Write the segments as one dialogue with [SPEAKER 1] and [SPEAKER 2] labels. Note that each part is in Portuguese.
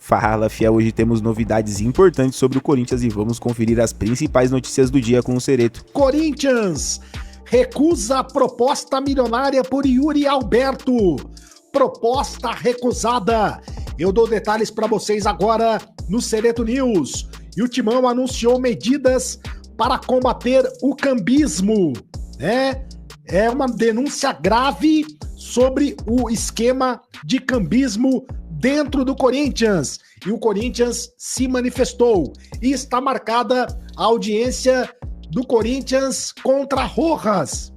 [SPEAKER 1] Fala, fiel, hoje temos novidades importantes sobre o Corinthians e vamos conferir as principais notícias do dia com o Cereto.
[SPEAKER 2] Corinthians recusa a proposta milionária por Yuri Alberto. Proposta recusada. Eu dou detalhes para vocês agora no Cereto News. E o Timão anunciou medidas para combater o cambismo. É uma denúncia grave sobre o esquema de cambismo dentro do Corinthians. E o Corinthians se manifestou. E está marcada a audiência do Corinthians contra Rojas.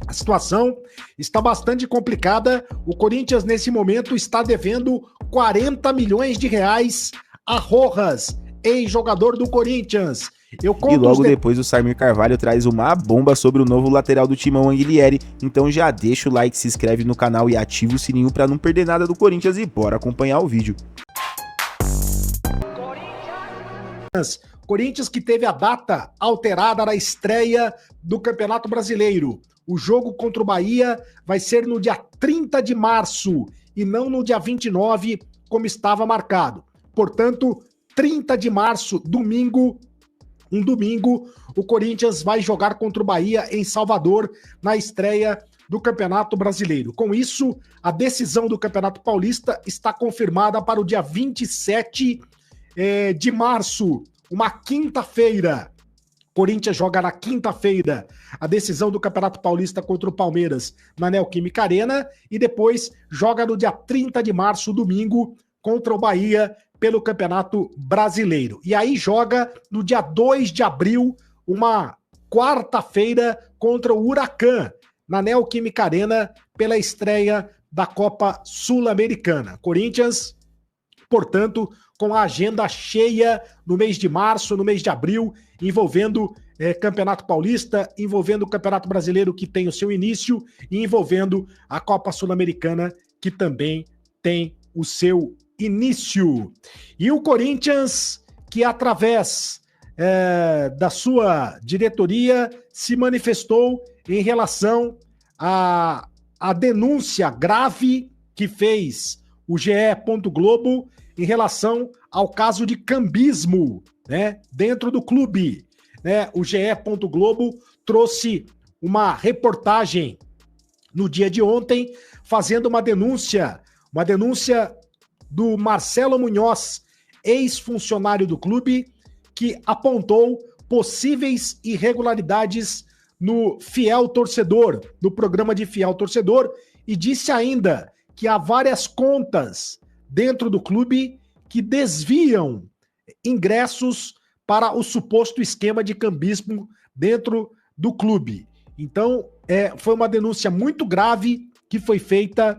[SPEAKER 2] A situação está bastante complicada. O Corinthians, nesse momento, está devendo 40 milhões de reais a Rojas, ex-jogador do Corinthians.
[SPEAKER 1] E logo depois o Samir Carvalho traz uma bomba sobre o novo lateral do Timão, Anguilieri. Então já deixa o like, se inscreve no canal e ativa o sininho para não perder nada do Corinthians e bora acompanhar o vídeo.
[SPEAKER 2] Corinthians que teve a data alterada na estreia do Campeonato Brasileiro. O jogo contra o Bahia vai ser no dia 30 de março e não no dia 29, como estava marcado. Portanto, 30 de março, domingo, o Corinthians vai jogar contra o Bahia em Salvador na estreia do Campeonato Brasileiro. Com isso, a decisão do Campeonato Paulista está confirmada para o dia 27 de março, uma quinta-feira. Corinthians joga na quinta-feira a decisão do Campeonato Paulista contra o Palmeiras na Neoquímica Arena e depois joga no dia 30 de março, domingo, contra o Bahia pelo Campeonato Brasileiro. E aí joga no dia 2 de abril, uma quarta-feira, contra o Huracan, na Neoquímica Arena, pela estreia da Copa Sul-Americana. Corinthians, portanto, com a agenda cheia no mês de março, no mês de abril, envolvendo Campeonato Paulista, envolvendo o Campeonato Brasileiro, que tem o seu início, e envolvendo a Copa Sul-Americana, que também tem o seu início. E o Corinthians, que através da sua diretoria se manifestou em relação à denúncia grave que fez o GE. Globo em relação ao caso de cambismo, dentro do clube. O GE. Globo trouxe uma reportagem no dia de ontem, fazendo uma denúncia do Marcelo Munhoz, ex-funcionário do clube, que apontou possíveis irregularidades no Fiel Torcedor, no programa de Fiel Torcedor, e disse ainda que há várias contas dentro do clube que desviam ingressos para o suposto esquema de cambismo dentro do clube. Então, foi uma denúncia muito grave que foi feita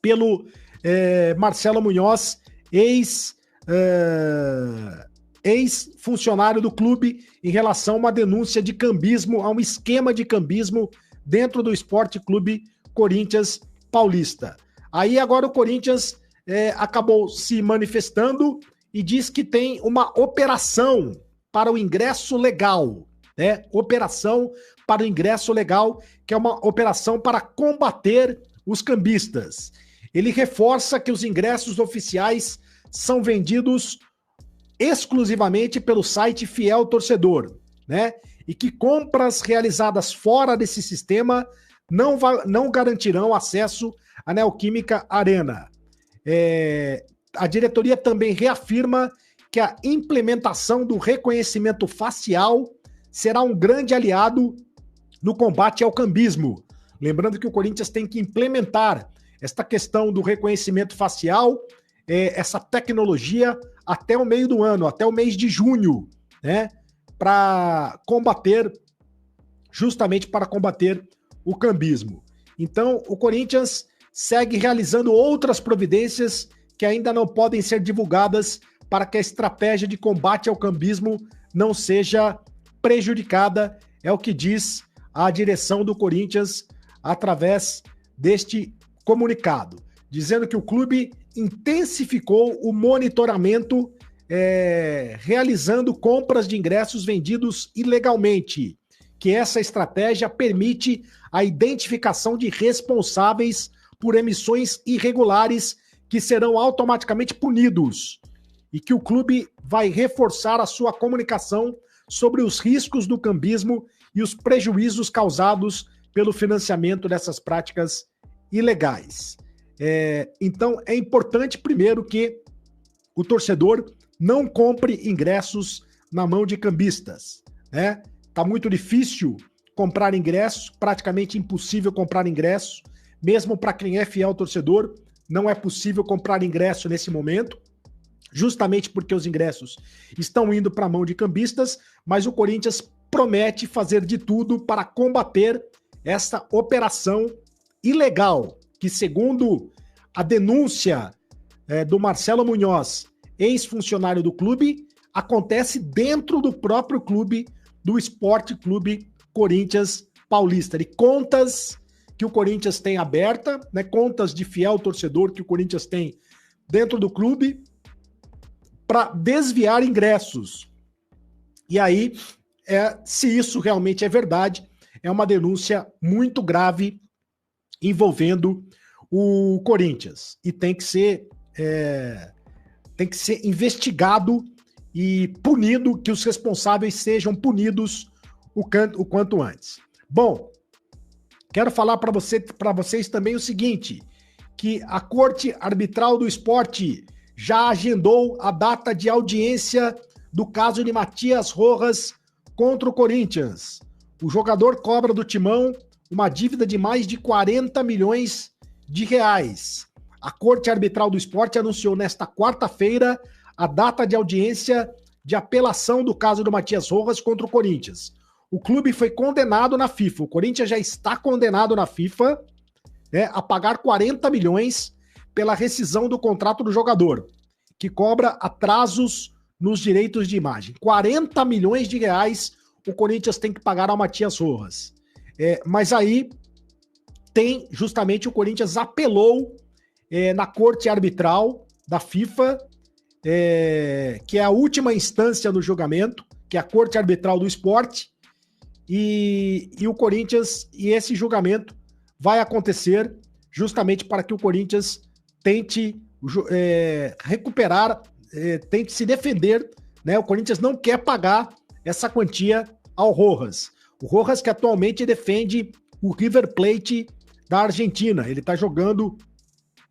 [SPEAKER 2] pelo Marcelo Munhoz, ex-funcionário do clube, em relação a uma denúncia de cambismo, a um esquema de cambismo dentro do Esporte Clube Corinthians Paulista. Aí agora o Corinthians acabou se manifestando e diz que tem uma operação para o ingresso legal, operação para o ingresso legal, que é uma operação para combater os cambistas. Ele reforça que os ingressos oficiais são vendidos exclusivamente pelo site Fiel Torcedor, e que compras realizadas fora desse sistema não garantirão acesso à Neoquímica Arena. A diretoria também reafirma que a implementação do reconhecimento facial será um grande aliado no combate ao cambismo. Lembrando que o Corinthians tem que implementar esta questão do reconhecimento facial, essa tecnologia, até o meio do ano, até o mês de junho, para combater o cambismo. Então, o Corinthians segue realizando outras providências que ainda não podem ser divulgadas para que a estratégia de combate ao cambismo não seja prejudicada, é o que diz a direção do Corinthians através deste comunicado, dizendo que o clube intensificou o monitoramento, realizando compras de ingressos vendidos ilegalmente, que essa estratégia permite a identificação de responsáveis por emissões irregulares que serão automaticamente punidos e que o clube vai reforçar a sua comunicação sobre os riscos do cambismo e os prejuízos causados pelo financiamento dessas práticas ilegais. Então, é importante, primeiro, que o torcedor não compre ingressos na mão de cambistas, né? Tá muito difícil comprar ingressos, praticamente impossível comprar ingressos, mesmo para quem é fiel torcedor, não é possível comprar ingresso nesse momento, justamente porque os ingressos estão indo para a mão de cambistas, mas o Corinthians promete fazer de tudo para combater essa operação ilegal, que segundo a denúncia do Marcelo Munhoz, ex-funcionário do clube, acontece dentro do próprio clube, do Esporte Clube Corinthians Paulista. E contas que o Corinthians tem aberta, né, contas de fiel torcedor que o Corinthians tem dentro do clube, para desviar ingressos. E aí, se isso realmente é verdade, é uma denúncia muito grave envolvendo o Corinthians. E tem que ser investigado e punido, que os responsáveis sejam punidos o quanto antes. Bom, quero falar para vocês também o seguinte, que a Corte Arbitral do Esporte já agendou a data de audiência do caso de Matias Rojas contra o Corinthians. O jogador cobra do Timão uma dívida de mais de 40 milhões de reais. A Corte Arbitral do Esporte anunciou nesta quarta-feira a data de audiência de apelação do caso do Matias Rojas contra o Corinthians. O clube foi condenado na FIFA, o Corinthians já está condenado na FIFA, né, a pagar 40 milhões pela rescisão do contrato do jogador, que cobra atrasos nos direitos de imagem. 40 milhões de reais o Corinthians tem que pagar ao Matias Rojas. Mas aí tem justamente o Corinthians apelou na Corte Arbitral da FIFA, que é a última instância no julgamento, que é a Corte Arbitral do Esporte, e o Corinthians, e esse julgamento vai acontecer justamente para que o Corinthians tente recuperar, tente se defender, né? O Corinthians não quer pagar essa quantia ao Rojas. O Rojas que atualmente defende o River Plate da Argentina. Ele está jogando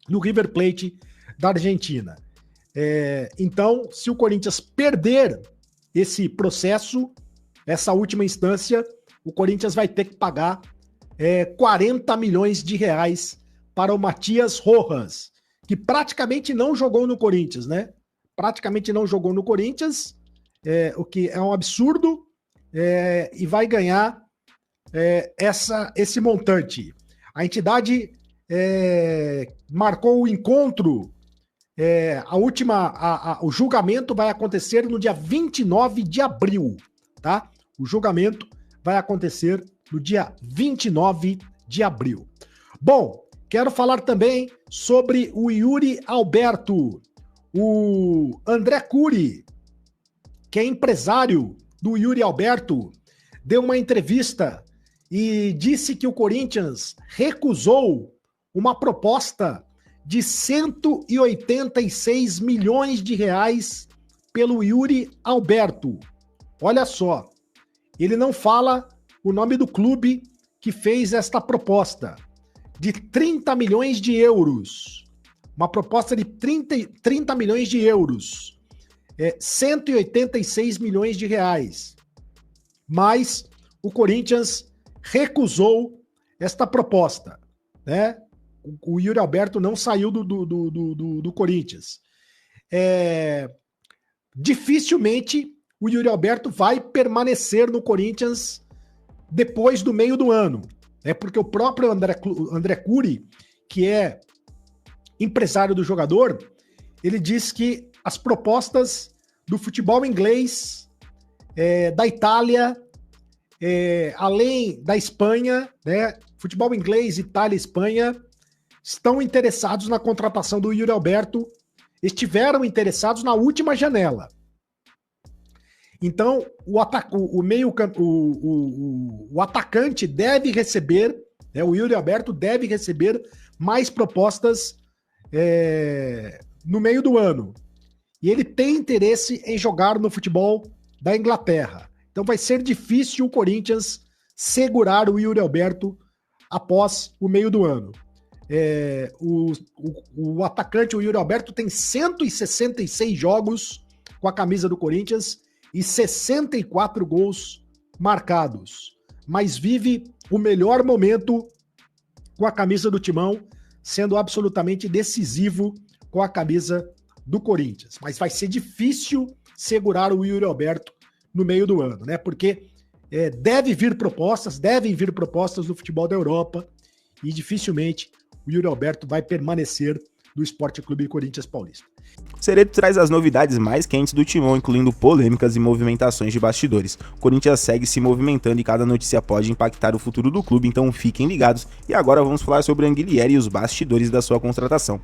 [SPEAKER 2] no River Plate da Argentina. Então, se o Corinthians perder esse processo, essa última instância, o Corinthians vai ter que pagar 40 milhões de reais para o Matias Rojas, que praticamente não jogou no Corinthians, né? Praticamente não jogou no Corinthians, o que é um absurdo, e vai ganhar esse montante. A entidade marcou o encontro, o julgamento vai acontecer no dia 29 de abril, tá? O julgamento vai acontecer no dia 29 de abril. Bom, quero falar também sobre o Yuri Alberto. O André Curi, que é empresário do Yuri Alberto, deu uma entrevista e disse que o Corinthians recusou uma proposta de 186 milhões de reais pelo Yuri Alberto. Olha só, ele não fala o nome do clube que fez esta proposta, de 30 milhões de euros. Uma proposta de 30 milhões de euros. 186 milhões de reais. Mas o Corinthians recusou esta proposta, né? O Yuri Alberto não saiu do Corinthians. Dificilmente o Yuri Alberto vai permanecer no Corinthians depois do meio do ano. Porque o próprio André Curi, que é empresário do jogador, ele diz que as propostas do futebol inglês, da Itália, além da Espanha, né, futebol inglês, Itália e Espanha, estão interessados na contratação do Yuri Alberto, estiveram interessados na última janela. Então, o atacante deve receber, o Yuri Alberto deve receber mais propostas no meio do ano. E ele tem interesse em jogar no futebol da Inglaterra. Então vai ser difícil o Corinthians segurar o Yuri Alberto após o meio do ano. O atacante, o Yuri Alberto, tem 166 jogos com a camisa do Corinthians e 64 gols marcados. Mas vive o melhor momento com a camisa do Timão, sendo absolutamente decisivo com a camisa do Corinthians. Mas vai ser difícil segurar o Yuri Alberto no meio do ano, né? Porque devem vir propostas do futebol da Europa e dificilmente o Yuri Alberto vai permanecer no Sport Clube Corinthians Paulista.
[SPEAKER 1] Sereto traz as novidades mais quentes do Timão, incluindo polêmicas e movimentações de bastidores. O Corinthians segue se movimentando e cada notícia pode impactar o futuro do clube, então fiquem ligados. E agora vamos falar sobre Anguilhieri e os bastidores da sua contratação.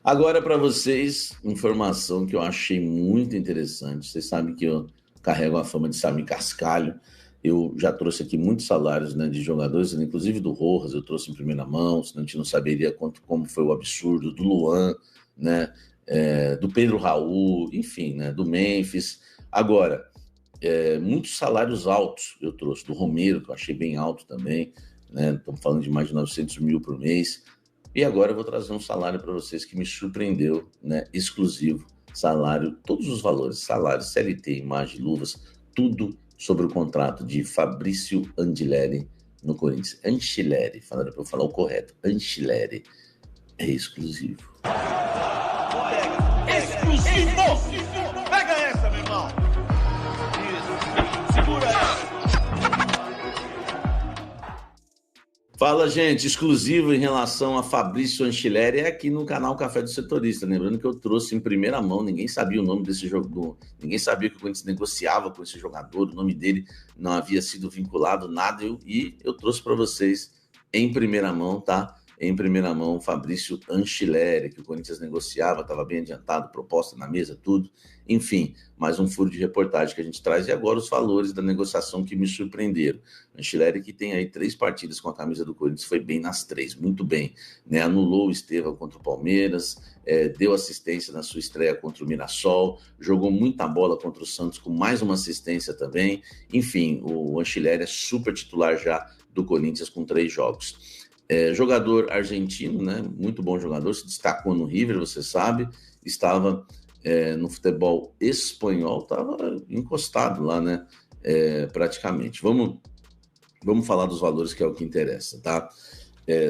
[SPEAKER 3] Agora para vocês, informação que eu achei muito interessante. Vocês sabem que eu carrego a fama de Samir Cascalho. Eu já trouxe aqui muitos salários, né, de jogadores, inclusive do Rojas, eu trouxe em primeira mão, senão a gente não saberia como foi o absurdo, do Luan, né, do Pedro Raul, enfim, né, do Memphis. Agora, muitos salários altos eu trouxe, do Romero, que eu achei bem alto também, né, estamos falando de mais de 900 mil por mês. E agora eu vou trazer um salário para vocês que me surpreendeu, né, exclusivo, salário, todos os valores, salário, CLT, imagem, luvas, tudo sobre o contrato de Fabrício Angileri no Corinthians. Angileri, para eu falar o correto, Angileri é exclusivo.
[SPEAKER 4] Exclusivo! Pega essa, meu irmão! Isso, segura essa!
[SPEAKER 3] Fala, gente, exclusivo em relação a Fabrício Angileri é aqui no canal Café do Setorista. Lembrando que eu trouxe em primeira mão, ninguém sabia o nome desse jogador, ninguém sabia que o Corinthians negociava com esse jogador, o nome dele não havia sido vinculado, nada, e eu trouxe para vocês em primeira mão, tá? Em primeira mão, Fabrício Angileri, que o Corinthians negociava, estava bem adiantado, proposta na mesa, tudo. Enfim, mais um furo de reportagem que a gente traz. E agora os valores da negociação que me surpreenderam. Angileri, que tem aí 3 partidas com a camisa do Corinthians, foi bem nas 3, muito bem, né? Anulou o Estevão contra o Palmeiras, deu assistência na sua estreia contra o Mirassol, jogou muita bola contra o Santos com mais uma assistência também. Enfim, o Angileri é super titular já do Corinthians com 3 jogos. Jogador argentino, né? Muito bom jogador, se destacou no River, você sabe, estava no futebol espanhol, estava encostado lá, né? Praticamente. Vamos falar dos valores, que é o que interessa, tá?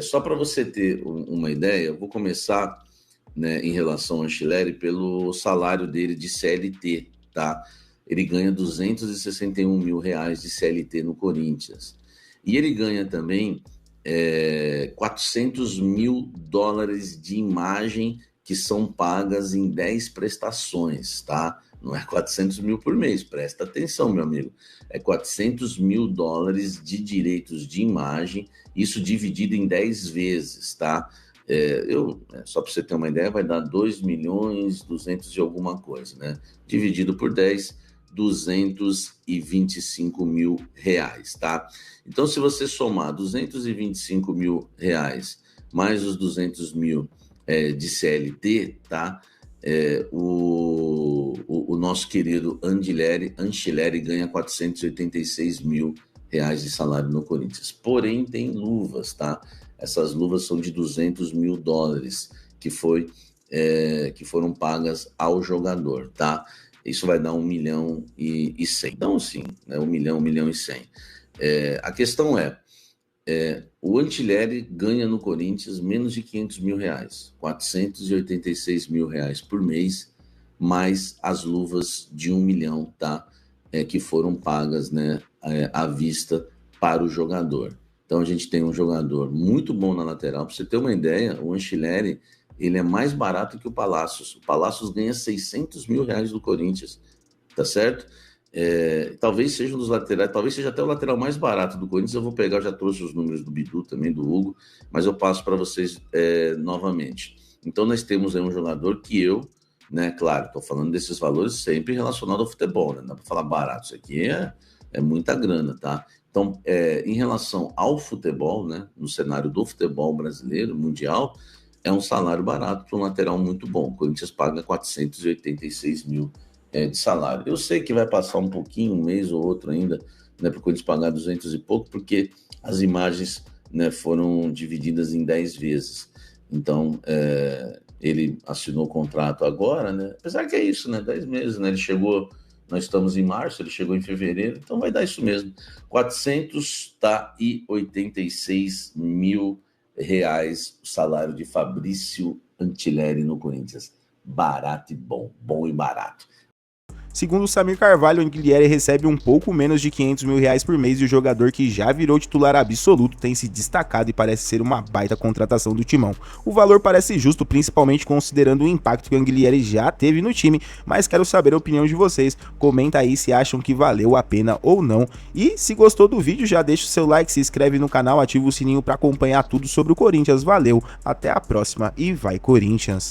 [SPEAKER 3] Só para você ter uma ideia, eu vou começar, né, em relação ao Angileri pelo salário dele de CLT, tá? Ele ganha R$261 mil de CLT no Corinthians. E ele ganha também $400 mil de imagem que são pagas em 10 prestações, tá? Não é 400 mil por mês, presta atenção, meu amigo. É $400 mil de direitos de imagem, isso dividido em 10 vezes, tá? Só para você ter uma ideia, vai dar 2.200.000 e alguma coisa, né? Dividido por 10, R$225 mil, tá? Então, se você somar R$225 mil mais os 200 mil de CLT, tá? O nosso querido Angileri ganha R$486 mil de salário no Corinthians. Porém, tem luvas, tá? Essas luvas são de $200 mil que foram pagas ao jogador, tá? Isso vai dar 1.100.000. Então, sim, né, 1.100.000. A questão o Angileri ganha no Corinthians menos de R$500 mil, R$486 mil por mês, mais as luvas de 1 milhão, tá? Que foram pagas, né, à vista para o jogador. Então, a gente tem um jogador muito bom na lateral. Para você ter uma ideia, o Angileri, ele é mais barato que o Palácios. O Palácios ganha R$600 mil do Corinthians, tá certo? Talvez seja um dos laterais, talvez seja até o lateral mais barato do Corinthians. Eu vou pegar, eu já trouxe os números do Bidu também, do Hugo, mas eu passo para vocês novamente. Então, nós temos aí um jogador que eu, né, claro, estou falando desses valores sempre relacionados ao futebol, né? Não dá para falar barato, isso aqui é muita grana, tá? Então, em relação ao futebol, né, no cenário do futebol brasileiro, mundial, é um salário barato para um lateral muito bom. O Corinthians paga 486 mil de salário. Eu sei que vai passar um pouquinho, um mês ou outro ainda, né, para o Corinthians pagar 200 e pouco, porque as imagens, né, foram divididas em 10 vezes. Então, ele assinou o contrato agora, né? Apesar que é isso, né? 10 meses, né? Ele chegou, nós estamos em março, ele chegou em fevereiro, então vai dar isso mesmo. 486 mil reais o salário de Fabrício Antilleri no Corinthians. Barato e bom, bom e barato.
[SPEAKER 1] Segundo o Samir Carvalho, o Anguilhieri recebe um pouco menos de 500 mil reais por mês e o jogador que já virou titular absoluto tem se destacado e parece ser uma baita contratação do Timão. O valor parece justo, principalmente considerando o impacto que o Anguilhieri já teve no time, mas quero saber a opinião de vocês. Comenta aí se acham que valeu a pena ou não. E se gostou do vídeo, já deixa o seu like, se inscreve no canal, ativa o sininho para acompanhar tudo sobre o Corinthians. Valeu, até a próxima e vai Corinthians!